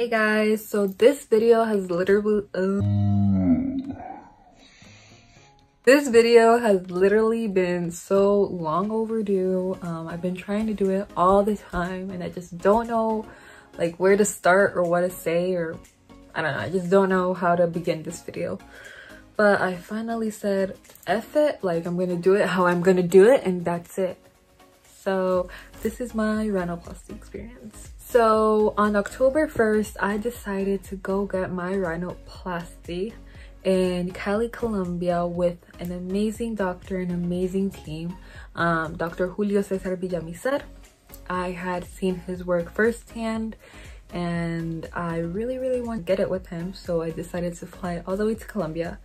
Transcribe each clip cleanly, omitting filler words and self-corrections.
Hey guys, so this video has literally been so long overdue. I've been trying to do it all the time and I just don't know like where to start or what to say, or I don't know, I just don't know how to begin this video. But I finally said F it, like I'm gonna do it how I'm gonna do it, and that's it. So this is my Rinoplastia experience. So on October 1st, I decided to go get my Rinoplastia in Cali, Colombia with an amazing doctor, an amazing team. Dr. Julissa. I had seen his work firsthand and I really want to get it with him. So I decided to fly all the way to Colombia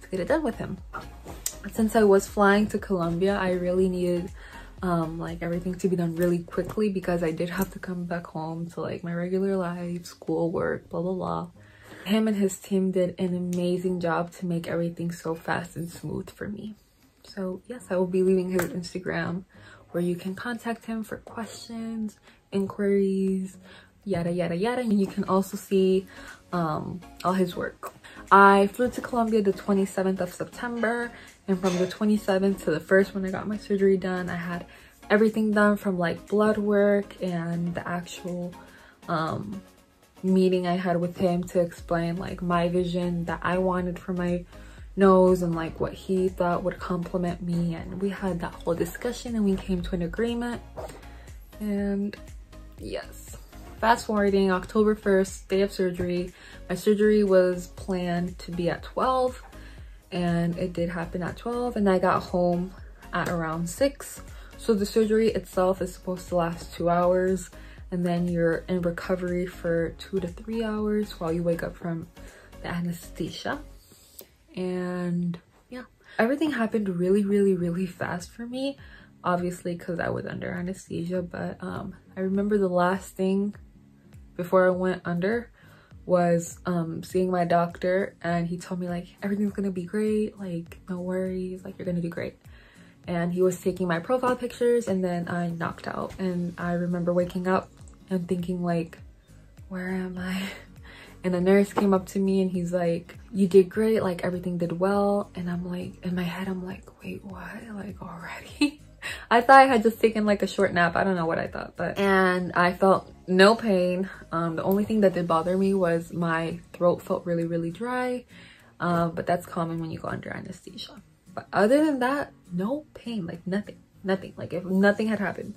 to get it done with him. Since I was flying to Colombia, I really needed like everything to be done really quickly because I did have to come back home to like my regular life, school, work, blah blah blah. Him and his team did an amazing job to make everything so fast and smooth for me. So yes, I will be leaving his Instagram where you can contact him for questions, inquiries, yada yada yada, and you can also see all his work. I flew to Colombia the 27th of September, and from the 27th to the 1st when I got my surgery done, I had everything done from like blood work and the actual meeting I had with him to explain like my vision that I wanted for my nose and like what he thought would complement me, and we had that whole discussion and we came to an agreement. And yes, fast forwarding, October 1st, day of surgery. My surgery was planned to be at 12 and it did happen at 12, and I got home at around 6. So the surgery itself is supposed to last 2 hours, and then you're in recovery for 2 to 3 hours while you wake up from the anesthesia. And yeah, everything happened really fast for me, obviously because I was under anesthesia. But I remember the last thing before I went under was seeing my doctor, and he told me like everything's gonna be great, like no worries, like you're gonna do great. And he was taking my profile pictures, and then I knocked out. And I remember waking up and thinking like, where am I? And the nurse came up to me and he's like, you did great, like everything did well. And I'm like, in my head I'm like, wait, what, like already? I thought I had just taken like a short nap. I don't know what I thought, and I felt no pain. The only thing that did bother me was my throat felt really dry, but that's common when you go under anesthesia. But other than that, no pain, like nothing, like if nothing had happened.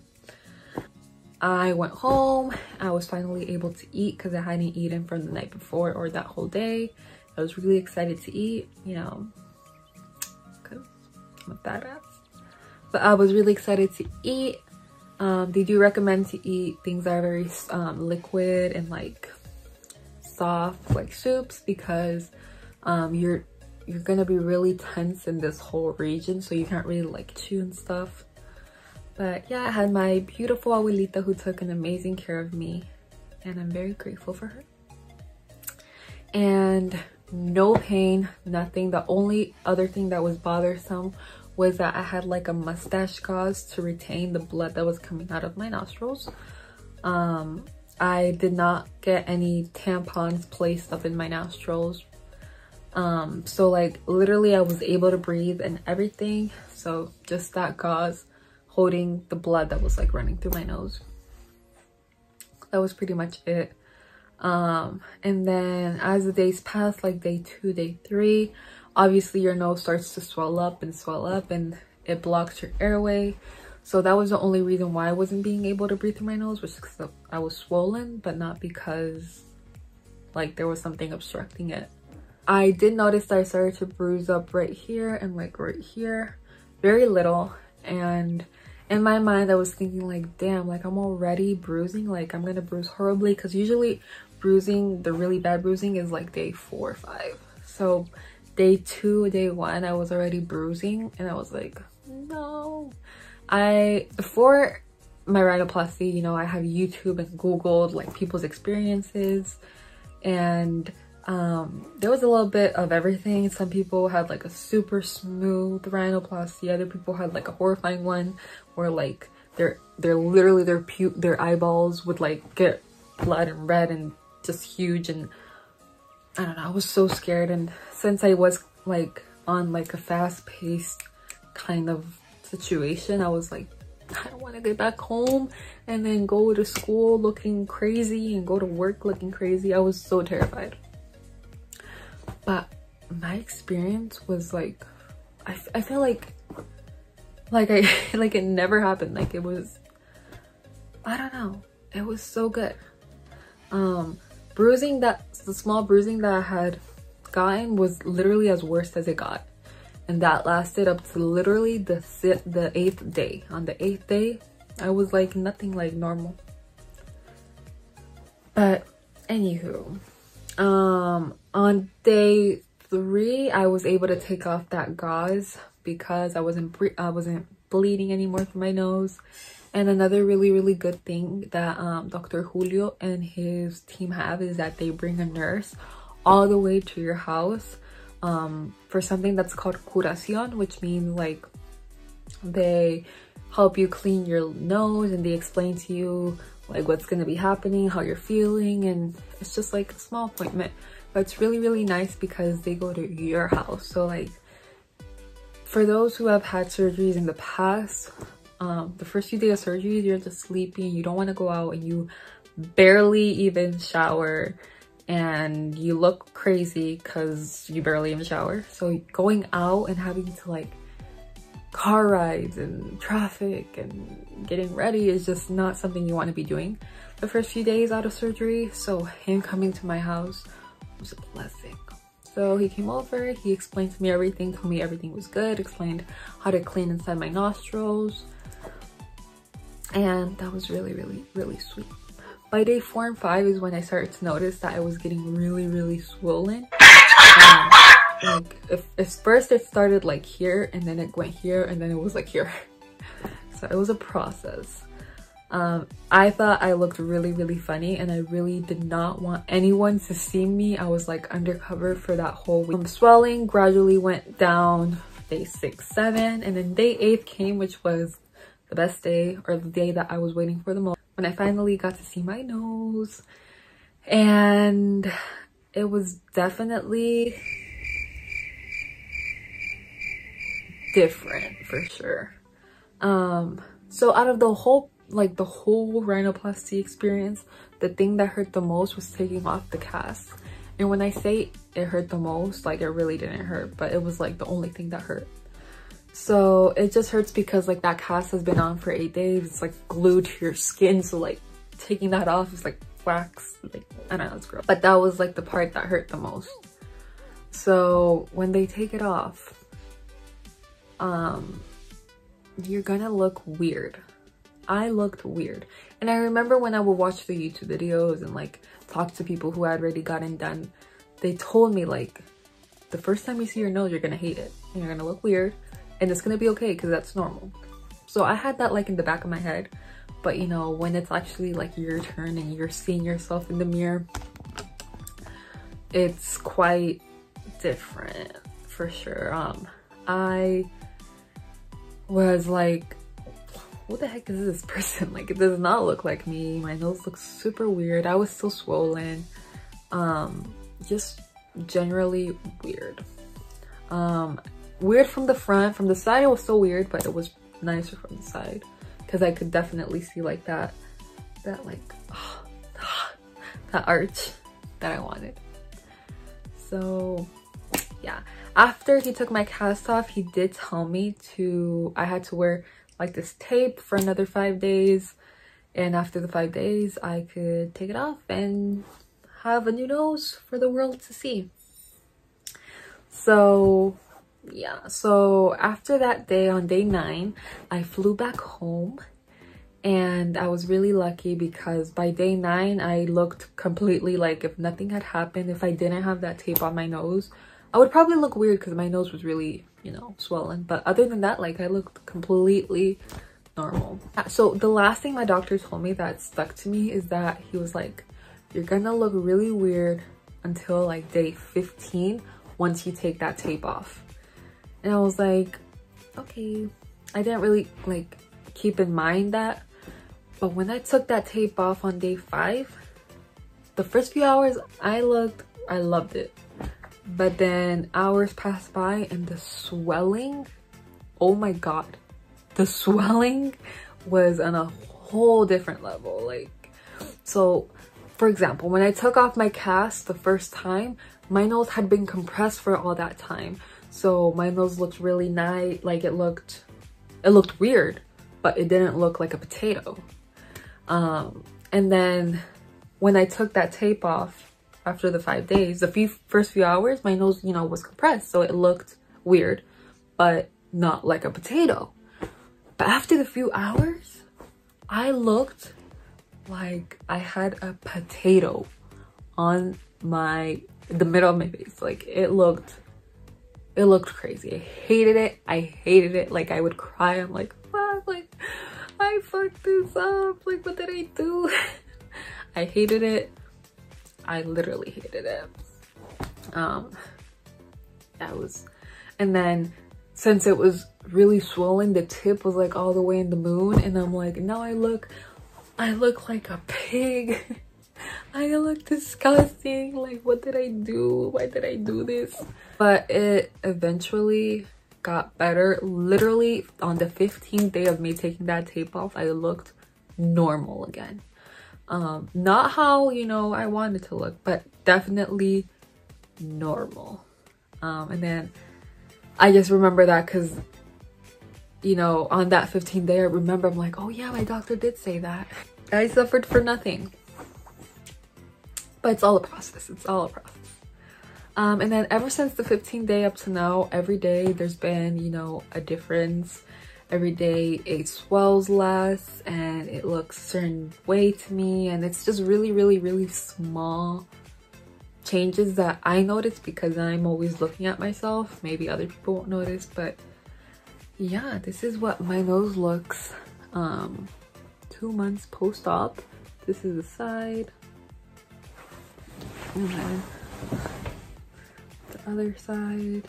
I went home. I was finally able to eat because I hadn't eaten from the night before or that whole day. I was really excited to eat, you know, because I'm a badass. But I was really excited to eat. They do recommend to eat things that are very liquid and like soft, like soups, because you're gonna be really tense in this whole region, so you can't really like chew and stuff. But yeah, I had my beautiful abuelita who took an amazing care of me, and I'm very grateful for her. And no pain, nothing. The only other thing that was bothersome was that I had like a mustache gauze to retain the blood that was coming out of my nostrils. I did not get any tampons placed up in my nostrils. So like literally I was able to breathe and everything. So just that gauze holding the blood that was like running through my nose. That was pretty much it. And then as the days passed, like day 2, day 3, obviously your nose starts to swell up and it blocks your airway. So that was the only reason why I wasn't being able to breathe through my nose, was because I was swollen, but not because like there was something obstructing it. I did notice that I started to bruise up right here and like right here, very little. And in my mind I was thinking like, damn, like I'm already bruising, like I'm gonna bruise horribly, because usually bruising, the really bad bruising, is like day 4 or 5. So day 2, day 1, I was already bruising, and I was like, no. Before my rhinoplasty, you know, I have YouTube and Googled like people's experiences, and there was a little bit of everything. Some people had like a super smooth rhinoplasty, other people had like a horrifying one where like they're literally their eyeballs would like get blood and red and just huge, and I don't know, I was so scared. And since I was like on like a fast-paced kind of situation, I was like, I don't want to get back home and then go to school looking crazy and go to work looking crazy. I was so terrified. But my experience was like, I feel like I like it never happened. Like it was, I don't know, it was so good. Bruising, the small bruising that I had gotten was literally as worst as it got, and that lasted up to literally the 8th day. On the 8th day, I was like nothing like normal. But anywho, on day 3, I was able to take off that gauze because I wasn't bleeding anymore from my nose. And another really good thing that Dr. Julio and his team have is that they bring a nurse all the way to your house for something that's called curación, which means like they help you clean your nose and they explain to you like what's going to be happening, how you're feeling, and it's just like a small appointment. But it's really nice because they go to your house. So like for those who have had surgeries in the past, the first few days of surgery, you're just sleepy and you don't want to go out, and you barely even shower, and you look crazy because you barely even shower. So going out and having to like car rides and traffic and getting ready is just not something you want to be doing the first few days out of surgery. So him coming to my house was a blessing. So he came over, he explained to me everything, told me everything was good, explained how to clean inside my nostrils, and that was really sweet. By day 4 and 5 is when I started to notice that I was getting really swollen. Like at first it started like here, and then it went here, and then it was like here. So it was a process. I thought I looked really funny, and I really did not want anyone to see me. I was like undercover for that whole week. Swelling gradually went down day 6, 7, and then day 8 came, which was the best day, or the day that I was waiting for the most, when I finally got to see my nose. And it was definitely different for sure. So out of the whole rhinoplasty experience, the thing that hurt the most was taking off the cast. And when I say it hurt the most, like it really didn't hurt, but it was like the only thing that hurt. So it just hurts because like that cast has been on for 8 days. It's like glued to your skin, so like taking that off is like wax. Like I don't know, it's gross. But that was like the part that hurt the most. So when they take it off, you're gonna look weird. I looked weird. And I remember when I would watch the YouTube videos and like talk to people who had already gotten done, they told me like the first time you see your nose, you're gonna hate it and you're gonna look weird, and it's gonna be okay because that's normal. So I had that like in the back of my head, but you know, when it's actually like your turn and you're seeing yourself in the mirror, it's quite different for sure. I was like, what the heck is this person? Like, it does not look like me. My nose looks super weird. I was still swollen. Just generally weird. Weird from the front. From the side it was still weird, but it was nicer from the side because I could definitely see like that like that arch that I wanted. So yeah, after he took my cast off, he did tell me I had to wear like this tape for another 5 days, and after the 5 days I could take it off and have a new nose for the world to see. So yeah, so after that day, on day 9, I flew back home, and I was really lucky because by day 9 I looked completely like if nothing had happened. If I didn't have that tape on my nose, I would probably look weird because my nose was really, you know, swollen. But other than that, like I looked completely normal. So the last thing my doctor told me that stuck to me is that he was like, you're gonna look really weird until like day 15 once you take that tape off. And I was like, okay. I didn't really like keep in mind that. But when I took that tape off on day 5, the first few hours I loved it, but then hours passed by and the swelling, oh my god, the swelling was on a whole different level. Like, so for example, when I took off my cast the first time, my nose had been compressed for all that time, so my nose looked really nice. Like, it looked weird, but it didn't look like a potato. And then when I took that tape off after the 5 days, the first few hours, my nose, you know, was compressed, so it looked weird, but not like a potato. But after the few hours, I looked like I had a potato on the middle of my face. Like, it looked crazy. I hated it. Like, I would cry. I'm like, fuck, like, I fucked this up. Like, what did I do? I hated it. I literally hated it. And then since it was really swollen, the tip was like all the way in the moon, and I'm like, now I look like a pig. I look disgusting. Like, what did I do? Why did I do this? But it eventually got better. Literally on the 15th day of me taking that tape off, I looked normal again. Not how, you know, I wanted to look, but definitely normal. And then I just remember that because, you know, on that 15th day, I remember, I'm like, oh yeah, my doctor did say that. I suffered for nothing. But it's all a process. It's all a process. And then ever since the 15th day up to now, every day there's been, you know, a difference. Every day it swells less and it looks a certain way to me. And it's just really, really, really small changes that I notice because I'm always looking at myself. Maybe other people won't notice, but yeah, this is what my nose looks 2 months post-op. This is the side. And then the other side.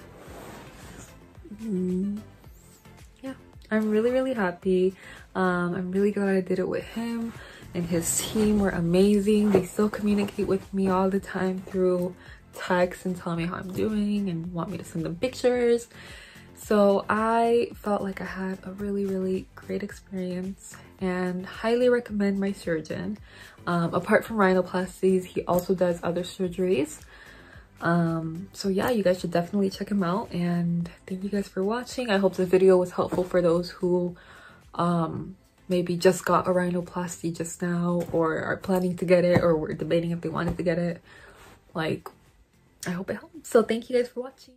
Yeah, I'm really, really happy. I'm really glad I did it with him, and his team were amazing. They still communicate with me all the time through text and tell me how I'm doing and want me to send them pictures. So I felt like I had a really, really great experience and highly recommend my surgeon. Apart from rhinoplasties, he also does other surgeries. So yeah, you guys should definitely check him out, and thank you guys for watching. I hope this video was helpful for those who maybe just got a rhinoplasty just now, or are planning to get it, or were debating if they wanted to get it. Like, I hope it helped. So thank you guys for watching.